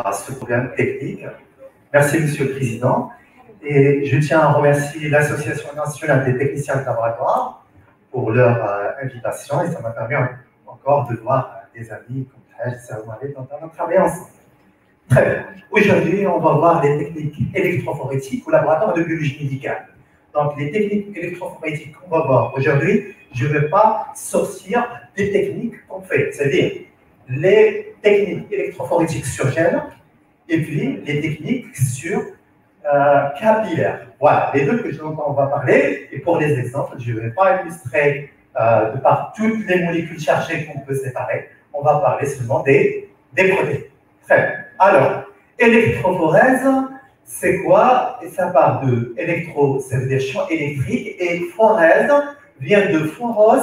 à ce problème technique. Merci, Monsieur le Président. Et je tiens à remercier l'Association nationale des techniciens de laboratoire pour leur invitation. Et ça m'a permis encore de voir des amis comme Taj et Saouane dont on a travaillé ensemble. Très bien. Aujourd'hui, on va voir les techniques électrophorétiques au laboratoire de biologie médicale. Donc, les techniques électrophorétiques qu'on va voir aujourd'hui, je ne vais pas sortir des techniques qu'on fait, c'est-à-dire les techniques électrophorétiques sur gène et puis les techniques sur capillaire. Voilà, les deux dont on va parler. Et pour les exemples, je ne vais pas illustrer de par toutes les molécules chargées qu'on peut séparer. On va parler seulement des protéines. Très bien. Alors, électrophorèse, c'est quoi? Et ça part de électro, ça veut dire champ électrique, et phorèse vient de phoros,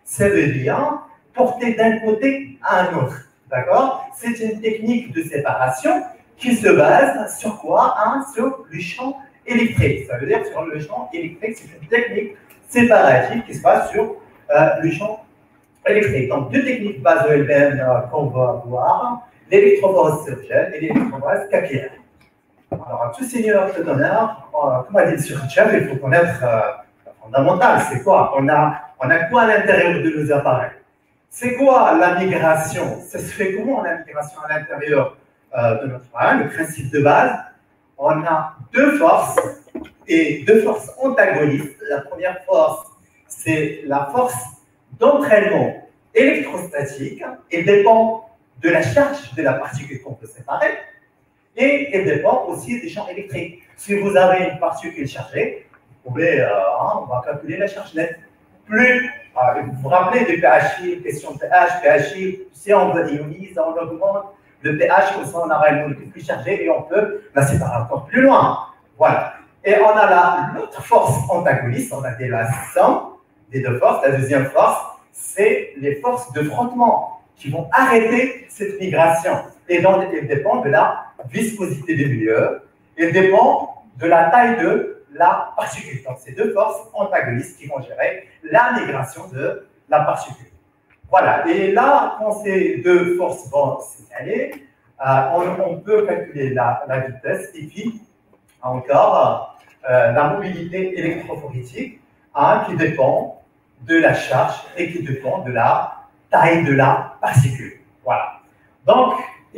ça veut dire porter d'un côté à un autre. D'accord? C'est une technique de séparation qui se base sur quoi? Sur le champ électrique. Ça veut dire sur le champ électrique, c'est une technique séparative qui se base sur le champ électrique. Donc, deux techniques bases de LBM qu'on va voir, l'électrophorèse sur gène et l'électrophorèse capillaire. Alors, à tous seigneurs de d'honneur, comme a dit sur Chef, il faut connaître fondamental. C'est quoi? On a quoi à l'intérieur de nos appareils? C'est quoi la migration? Ça se fait comment la migration à l'intérieur de notre appareil? Le principe de base, on a deux forces et deux forces antagonistes. La première force, c'est la force d'entraînement électrostatique et dépend de la charge de la particule qu'on peut séparer et elle dépend aussi des champs électriques. Si vous avez une particule chargée, vous pouvez, on va calculer la charge nette. Plus, vous vous rappelez du PHI, question de PHI, si on veut ioniser, on augmente le pH, comme ça on aura une molécule plus chargée et on peut la séparer encore plus loin. Voilà. Et on a l'autre force antagoniste, on a dit la somme des deux forces. La deuxième force, c'est les forces de frottement qui vont arrêter cette migration. Et donc, elle dépend de la viscosité du milieu, elle dépend de la taille de la particule. Donc, c'est deux forces antagonistes qui vont gérer la migration de la particule. Voilà. Et là, quand ces deux forces vont s'égaler, on peut calculer la vitesse et puis encore la mobilité électrophorétique qui dépend de la charge et qui dépend de la taille de la particule. Voilà. Donc,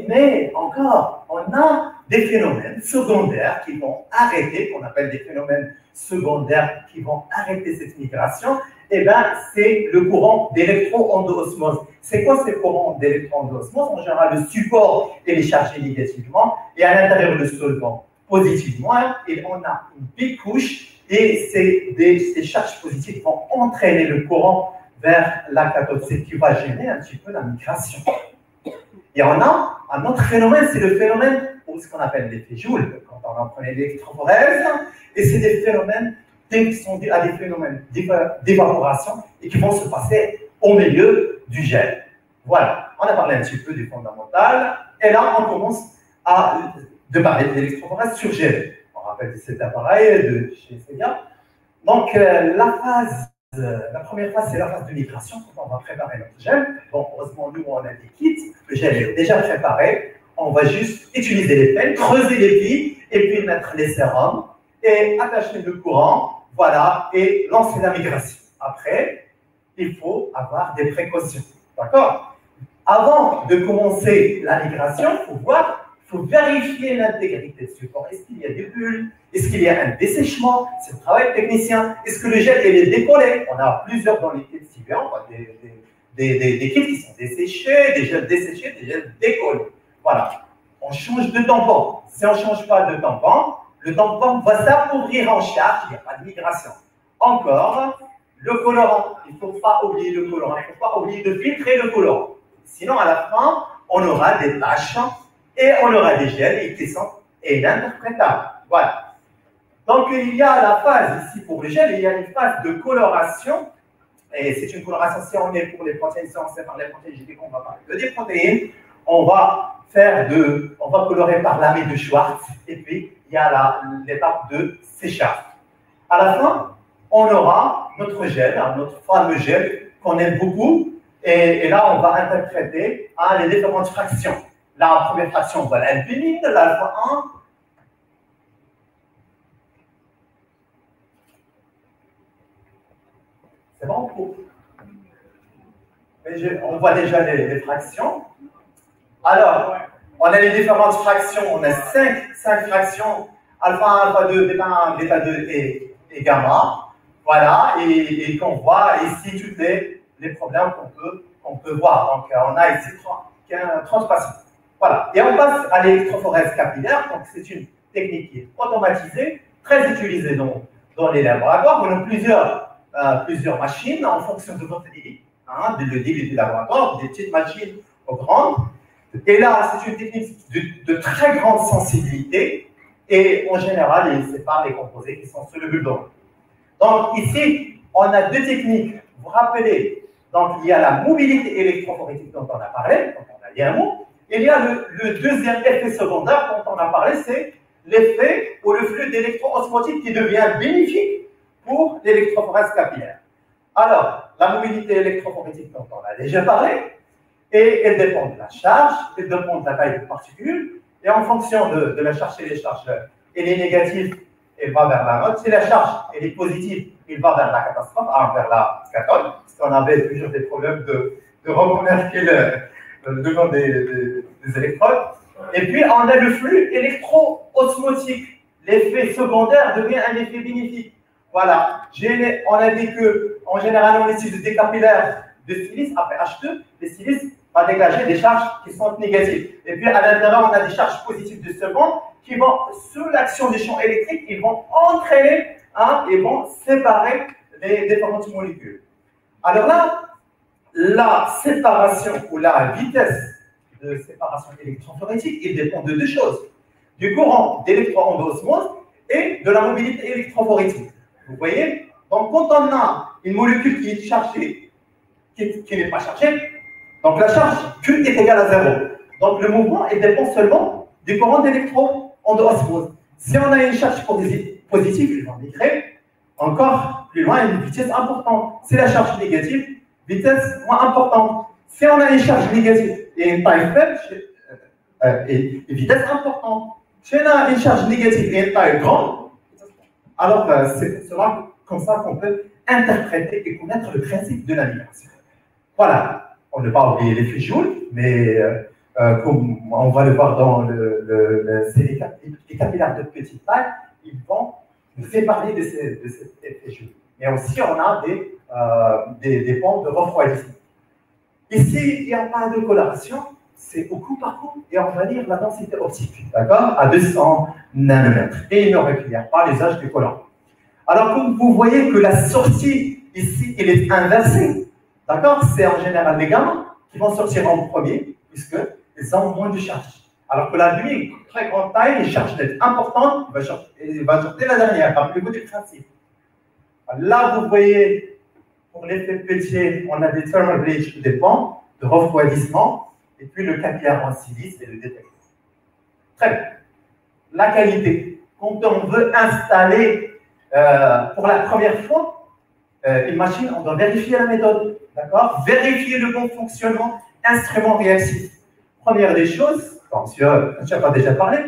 mais encore, on a des phénomènes secondaires qui vont arrêter, qu'on appelle des phénomènes secondaires qui vont arrêter cette migration. Eh bien, c'est le courant d'électro-endoosmose. C'est quoi ce courant d'électro-endoosmose? En général, le support est chargé négativement et à l'intérieur le solvant positivement. Et on a une bicouche et ces charges positives vont entraîner le courant vers la cathode, ce qui va gêner un petit peu la migration. Et on a un autre phénomène, c'est le phénomène, ou ce qu'on appelle l'effet Joule, quand on apprenait l'électrophorèse, et c'est des phénomènes qui sont dus à des phénomènes d'évaporation et qui vont se passer au milieu du gel. Voilà, on a parlé un petit peu du fondamental, et là on commence de parler de l'électrophorèse sur gel. On rappelle cet appareil de chez Sega. Donc la première phase, c'est la phase de migration, quand on va préparer notre gel. Bon, heureusement, nous, on a des kits, le gel est déjà préparé. On va juste utiliser les pelles, creuser les billes, et puis mettre les sérums, et attacher le courant, voilà, et lancer la migration. Après, il faut avoir des précautions, d'accord? Avant de commencer la migration, il faut vérifier l'intégrité du support. Est-ce qu'il y a des bulles? Est-ce qu'il y a un dessèchement? C'est le travail technicien. Est-ce que le gel est décollé? On a plusieurs dans les kits civils, on a des kits qui sont desséchés, des gels desséchés, des gels décollés. Voilà. On change de tampon. Si on ne change pas de tampon, le tampon va s'appauvrir en charge, il n'y a pas de migration. Encore, le colorant. Il ne faut pas oublier le colorant. Il ne faut pas oublier de filtrer le colorant. Sinon, à la fin, on aura des taches et on aura des gels qui sont ininterprétables. Voilà. Donc, il y a la phase ici pour le gel, il y a une phase de coloration. Et c'est une coloration, si on est pour les protéines, si on sait par les protéines, j'ai dit qu'on va parler de des protéines. On va colorer par l'amide de Schwartz. Et puis, il y a l'étape de séchage. À la fin, on aura notre gel, notre fameux gel qu'on aime beaucoup. Et là, on va interpréter les différentes fractions. la première fraction, voilà l'infini de l'alpha 1. C'est bon pour... On voit déjà les fractions. Alors, on a les différentes fractions. On a 5 fractions. Alpha 1, alpha 2, bêta 1, bêta 2 et gamma. Voilà, et qu'on voit ici tous les problèmes qu'on peut voir. Donc, on a ici 30 patients. Voilà, et on passe à l'électrophorèse capillaire. Donc, c'est une technique qui est automatisée, très utilisée dans les laboratoires. On a plusieurs machines en fonction de votre débit, le débit du laboratoire, des petites machines aux grandes. Et là, c'est une technique de très grande sensibilité. Et en général, il sépare les composés qui sont solubles dans l'eau. Donc ici, on a 2 techniques. Vous vous rappelez, donc il y a la mobilité électrophorétique dont on a parlé, donc on a dit un mot. Il y a le deuxième effet secondaire dont on a parlé, c'est l'effet ou le flux d'électro-osmotique qui devient bénéfique pour l'électrophorèse capillaire. Alors, la mobilité électrophorétique dont on a déjà parlé, et elle dépend de la charge, elle dépend de la taille des particules, et en fonction de la charge, et les charges, elle est négative, elle va vers la note. Si la charge elle est positive, il va vers la catastrophe, vers la cathode, parce qu'on avait toujours des problèmes de reconnaître le nom des électrodes. Et puis, on a le flux électro-osmotique. L'effet secondaire devient un effet bénéfique. Voilà. On a dit qu'en général, on utilise des capillaires de silice, après H2, le silice va dégager des charges qui sont négatives. Et puis, à l'intérieur, on a des charges positives de seconde qui vont, sous l'action des champs électriques, ils vont entraîner et vont séparer les différentes molécules. Alors là, la séparation ou la vitesse de séparation électrophorétique, il dépend de 2 choses. Du courant d'électrons d'osmose et de la mobilité électrophorétique. Vous voyez? Donc, quand on a une molécule qui est chargée, qui n'est pas chargée, donc la charge Q est égale à 0. Donc, le mouvement il dépend seulement du courant d'électrons d'osmose. Si on a une charge positive, il va migrer encore plus loin à une vitesse importante. Si la charge négative, vitesse moins importante. Si on a une charge négative et une taille faible, et vitesse importante. Si on a une charge négative et une taille grande, alors c'est comme ça qu'on peut interpréter et connaître le principe de la vibration. Voilà, on ne va pas oublier l'effet Joule, mais comme on va le voir dans les capillaires de petite taille, ils vont nous séparer de cet effet Joule. Mais aussi, on a des pompes de refroidissement. Ici, il n'y a pas de coloration, c'est au coup par coup, et on va dire la densité optique, d'accord, à 200 nanomètres. Et il ne requiert pas l'usage du collant. Alors, comme vous voyez que la sortie ici, elle est inversée, d'accord, c'est en général les gamma qui vont sortir en premier, puisqu'ils ont moins de charge. Alors que la nuit, très grande taille, les charges d'être importantes, il va sortir la dernière, rappelez-vous du principe. Là, vous voyez, pour l'effet Peltier, on a des thermal bleach, des pompes de refroidissement, et puis le capillaire en silice et le détecteur. Très bien. La qualité. Quand on veut installer pour la première fois une machine, on doit vérifier la méthode, d'accord? Vérifier le bon fonctionnement, instrument réactif. Première des choses, comme je n'ai déjà parlé,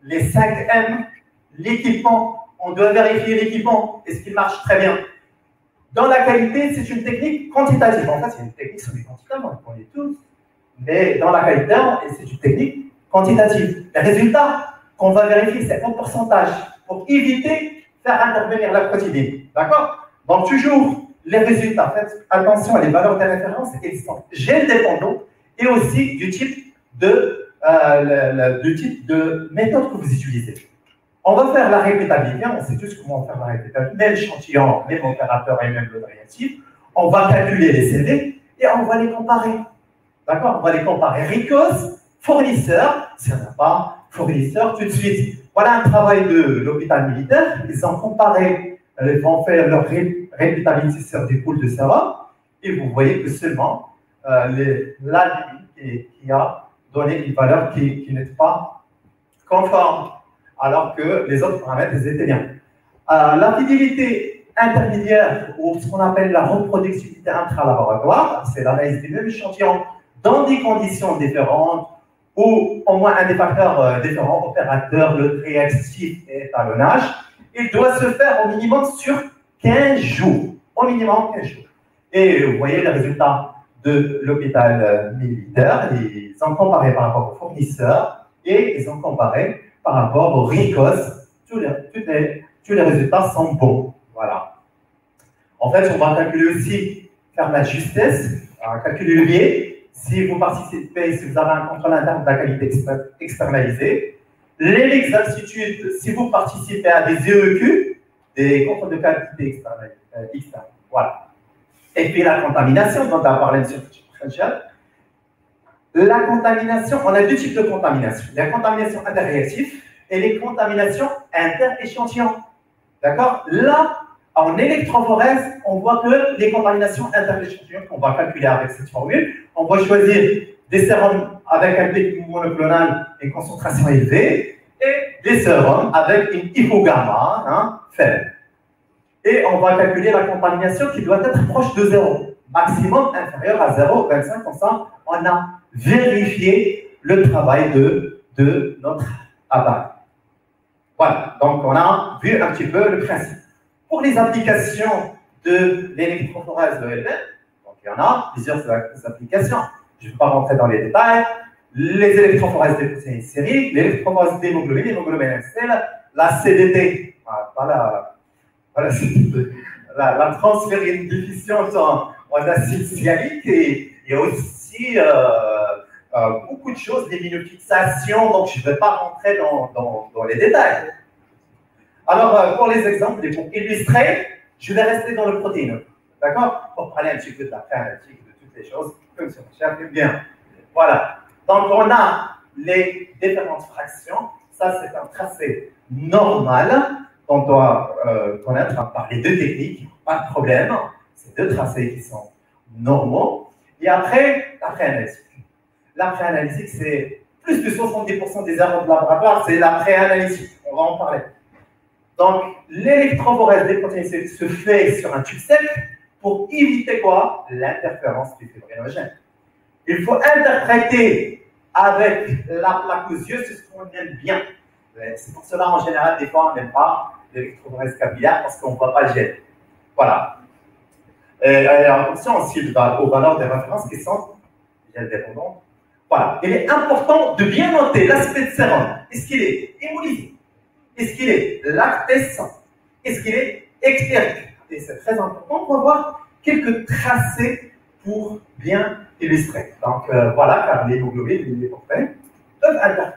les 5 M, l'équipement, on doit vérifier l'équipement, est-ce qu'il marche très bien? Dans la qualité, c'est une technique quantitative. En fait, c'est une technique sur les quantités, on le connaît tous. Mais dans la qualité, c'est une technique quantitative. Les résultats qu'on va vérifier, c'est en pourcentage pour éviter de faire intervenir la protéine. D'accord? Donc, toujours les résultats. Faites attention à les valeurs de référence, elles sont gènes dépendants et aussi du type de méthode que vous utilisez. On va faire la répétabilité, on sait tous comment faire la répétabilité, même échantillon, même opérateur et même le réactif. On va calculer les CV et on va les comparer. D'accord? On va les comparer. RICOS, fournisseur, si on n'a pas fournisseur, tout de suite. Voilà un travail de l'hôpital militaire. Ils ont comparé, ils vont faire leur répétabilité sur des poules de serveurs et vous voyez que seulement la limite qui a donné une valeur qui n'est pas conforme, alors que les autres paramètres étaient bien. La fidélité intermédiaire, ou ce qu'on appelle la reproductibilité intra-laboratoire, c'est l'analyse des mêmes échantillons dans des conditions différentes, ou au moins un des facteurs différents, opérateurs, le réactif et étalonnage, il doit se faire au minimum sur 15 jours. Au minimum 15 jours. Et vous voyez les résultats de l'hôpital militaire, ils ont comparé par rapport aux fournisseurs et ils ont comparé par rapport aux RICOS. Tous les résultats sont bons. Voilà. En fait, on va calculer aussi, faire la justesse, calculer le biais. Si vous participez, si vous avez un contrôle interne de la qualité externalisée, l'exactitude, si vous participez à des EEQ, des contrôles de qualité externe. Voilà. Et puis la contamination, dont on a parlé sur la contamination, on a deux types de contamination. La contamination interréactive et les contaminations inter-échantillons. D'accord? Là, en électrophorèse, on voit que les contaminations inter-échantillons qu'on va calculer avec cette formule, on va choisir des sérums avec un pic monoclonal et concentration élevée et des sérums avec une hypogamma faible. Et on va calculer la contamination qui doit être proche de 0, maximum inférieur à 0,25, comme ça, on a vérifié le travail de notre appareil. Voilà, donc on a vu un petit peu le principe. Pour les applications de l'électrophorèse de LBN, donc il y en a plusieurs applications. Je ne vais pas rentrer dans les détails. Les électrophorèses des protéines sériques, l'électrophorèse d'hémoglobine, l'hémoglobine NSL, la CDT, voilà, la transférine déficience en acide cyanique, et il y a aussi beaucoup de choses, l'immunofixation, donc je ne vais pas rentrer dans les détails. Alors, pour les exemples et pour illustrer, je vais rester dans le protéine, d'accord? Pour parler un petit peu de la préanalytique, de toutes les choses, comme ça, j'aime bien. Voilà. Donc, on a les différentes fractions. Ça, c'est un tracé normal qu'on doit connaître par les deux techniques. Pas de problème. C'est deux tracés qui sont normaux. Et après, la préanalytique. La préanalytique, c'est plus de 70% des erreurs de laboratoire, c'est la préanalytique. On va en parler. Donc, l'électrophorèse des protéines se fait sur un tube sec pour éviter quoi? L'interférence du fibrinogène. Il faut interpréter avec la plaque osseuse ce qu'on aime bien. C'est pour cela, en général, des fois, on n'aime pas l'électrophorèse capillaire parce qu'on ne voit pas le gène. Voilà. Et attention aussi aux valeurs des références qui sont indépendantes. Voilà. Il est important de bien noter l'aspect de sérum. Est-ce qu'il est hémolysique? Est-ce qu'il est lactescent? Est-ce qu'il est extérique? Et c'est très important pour voir quelques tracés pour bien illustrer. Donc voilà, car l'hémoglobine et les protéines peuvent interagir.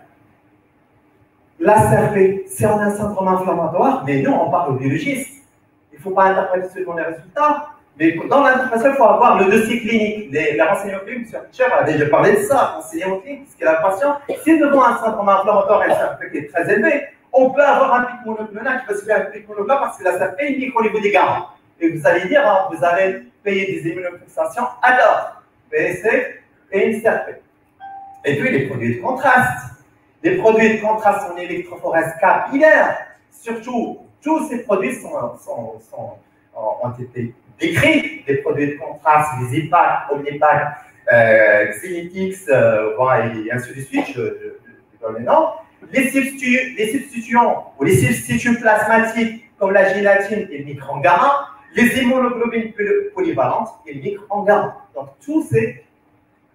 La CRP, c'est un syndrome inflammatoire, mais nous, on parle au biologiste. Il ne faut pas interpréter selon les résultats, mais dans l'interprétation, il faut avoir le dossier clinique. Les renseignements cliniques, M. Richard a déjà parlé de ça, renseignements cliniques, parce que la patient, si devant un syndrome inflammatoire et un CRP qui est très élevé, on peut avoir un pic monoclonal qui va se faire un pic monoclonal parce que la CRP est unique au niveau des gamma. Et vous allez dire, hein, vous allez payer des immunofixations à l'heure, PSC et une CRP. Et puis les produits de contraste. Les produits de contraste en électrophorèse capillaire, surtout, tous ces produits ont été décrits. Les produits de contraste, les IPAC, Omnipac, Xenitix, et ainsi de suite, je donne les noms. Les substituants ou les substituts plasmatiques comme la gélatine et le micron gamma, les immunoglobulines polyvalentes et le micron gamma. Donc, tous ces.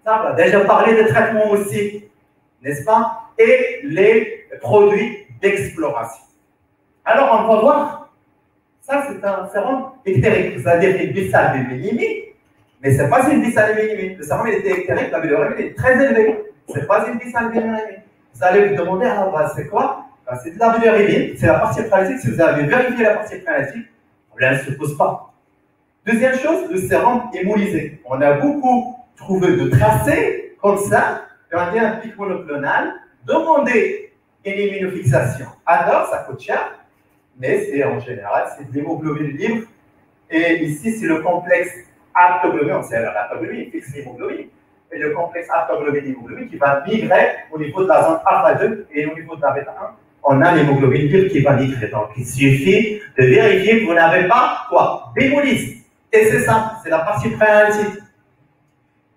Ça, on a déjà parlé de traitement aussi, n'est-ce pas? Et les produits d'exploration. Alors, on va voir. Ça, c'est un sérum ectérique, c'est-à-dire une bisalbuminémie, mais ce n'est pas une bisalbuminémie. Le sérum était ectérique, la bilirubine est très élevée. Ce n'est pas une bisalbuminémie. Vous allez vous demander, c'est quoi? C'est de la bilirubine, c'est la partie préanalytique. Si vous avez vérifié la partie préanalytique, le problème ne se pose pas. Deuxième chose, le sérum hémolysé. On a beaucoup trouvé de tracés comme ça, et on dit un pic monoclonal, demander une immunofixation. Alors, ça coûte cher, mais c'est en général, c'est de l'hémoglobine libre. Et ici, c'est le complexe aptoglobine, on sait l'aptoglobine, il fixe l'hémoglobine. Et le complexe aptoglobine-hémoglobine qui va migrer au niveau de la zone alpha 2 et au niveau de la bêta 1. On a l'hémoglobine libre qui va migrer. Donc, il suffit de vérifier que vous n'avez pas quoi? D'hémolyse. Et c'est ça, c'est la partie préanalytique.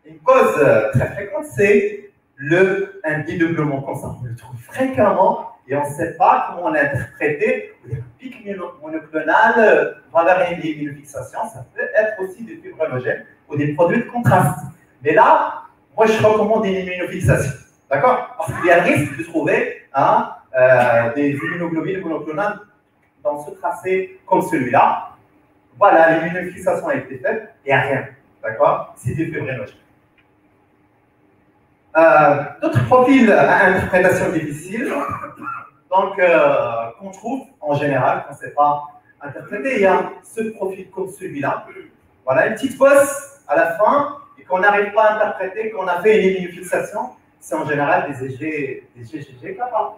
Une cause très fréquente, c'est un dédoublement comme ça, on le trouve fréquemment et on ne sait pas comment l'interpréter. Un pic monoclonal vers une immunofixation, ça peut être aussi des fibromogènes ou des produits de contraste. Mais là, moi je recommande une immunofixation. D'accord? Parce qu'il y a le risque de trouver des immunoglobulines monoclonales dans ce tracé comme celui-là. Voilà, l'immunofixation a été faite, il n'y a rien. D'accord? C'est des fibrinogènes. D'autres profils à interprétation difficile, donc qu'on trouve en général, qu'on ne sait pas interpréter, il y a ce profil comme celui-là. Voilà, une petite fosse à la fin et qu'on n'arrive pas à interpréter, qu'on a fait une immunofixation, c'est en général des GGG kappa.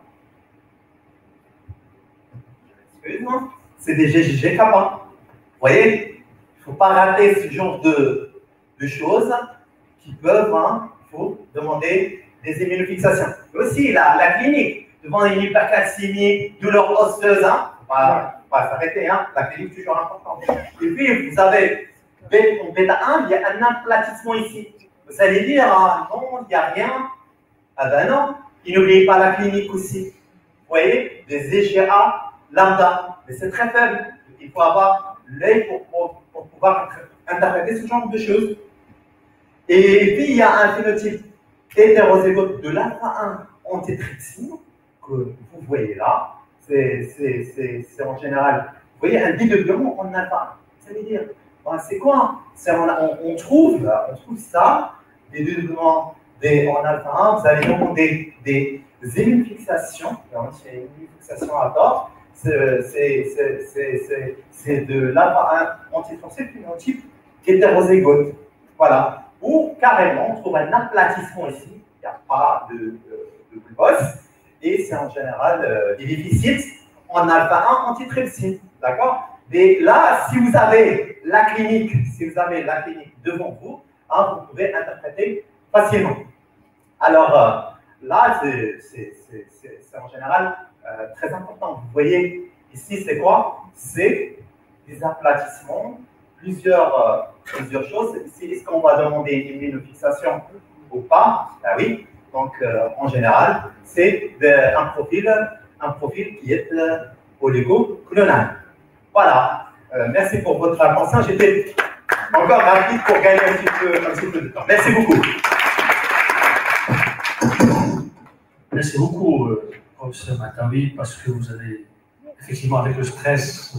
Excusez-moi, c'est des GGG kappa. Vous voyez, il ne faut pas rater ce genre de choses qui peuvent, il faut demander des immunofixations. Et aussi, la clinique, devant une hypercalcémie, douleur osseuse, il ne faut pas s'arrêter, la clinique est toujours importante. Et puis, vous avez, en bêta 1, il y a un aplatissement ici. Vous allez dire, non, il n'y a rien. Ah ben non, et n'oubliez pas la clinique aussi. Vous voyez, des EGA lambda, mais c'est très faible. Il faut avoir l'œil pour pouvoir interpréter ce genre de choses. Et puis, il y a un phénotype hétérozygote de l'alpha 1 antitrypsine que vous voyez là. C'est en général, vous voyez, un dédoublement en alpha 1. Ça veut dire, c'est quoi? On trouve ça, des dédoublements en alpha 1, vous allez demander des immunofixations. Il y a une immunofixation à tort. C'est de l'alpha 1 antitrypsine phénotype hétérozygote. Voilà. Ou carrément, on trouve un aplatissement ici. Il n'y a pas de glucose. Et c'est en général des déficits en alpha 1 antitrypsine. D'accord? Mais là, si vous avez la clinique, devant vous, vous pouvez interpréter facilement. Alors, là, c'est en général très important. Vous voyez, ici, c'est quoi? C'est des aplatissements, plusieurs choses. Ici, est-ce qu'on va demander une immunofixation ou pas? Ben oui. Donc, en général, c'est un profil qui est oligoclonal. Voilà. Merci pour votre attention. J'étais encore rapide pour gagner un petit peu de temps. Merci beaucoup. Merci beaucoup, professeur Matawi, parce que vous avez, effectivement, avec le stress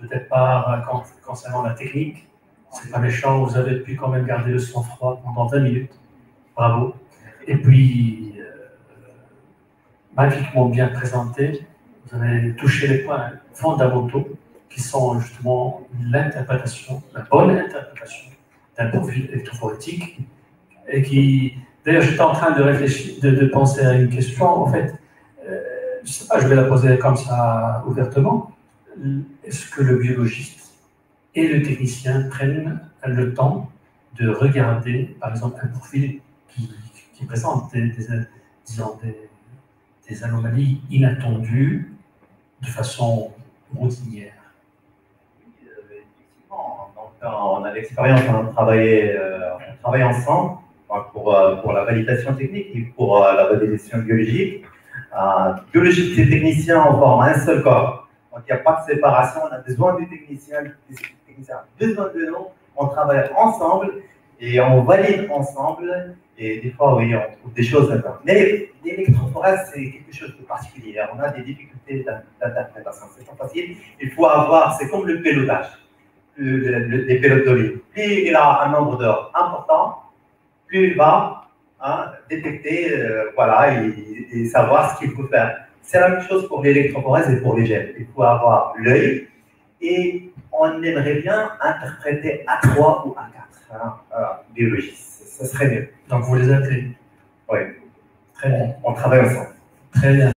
de départ concernant la technique, c'est pas méchant, vous avez pu quand même garder le sang-froid pendant 20 minutes. Bravo. Et puis, magnifiquement bien présenté, vous avez touché les points fondamentaux qui sont justement l'interprétation, la bonne interprétation d'un profil électrophorétique et qui, d'ailleurs, j'étais en train de réfléchir, de penser à une question, en fait, je ne sais pas, je vais la poser comme ça ouvertement. Est-ce que le biologiste et le technicien prennent le temps de regarder, par exemple, un profil qui présente des anomalies inattendues de façon routinière? Effectivement, on a l'expérience, on travaille ensemble pour la validation technique et pour la validation biologique. Biologiste et technicien, on forme un seul corps. Donc il n'y a pas de séparation, on a besoin du technicien, besoin de nous, on travaille ensemble et on valide ensemble. Et des fois, oui, on trouve des choses là-dedans. Mais l'électrophorèse, c'est quelque chose de particulier. On a des difficultés d'interprétation. C'est pas facile. Il faut avoir, c'est comme le pilotage, les pilotes de ligne. Plus il a un nombre d'heures important, plus il va détecter, voilà, et savoir ce qu'il faut faire. C'est la même chose pour l'électrophorèse et pour les gènes. Il faut avoir l'œil et on aimerait bien interpréter à 3 ou à 4 biologistes. Ça serait mieux. Donc vous les appelez? Oui. Très bien. On travaille ensemble. Très bien.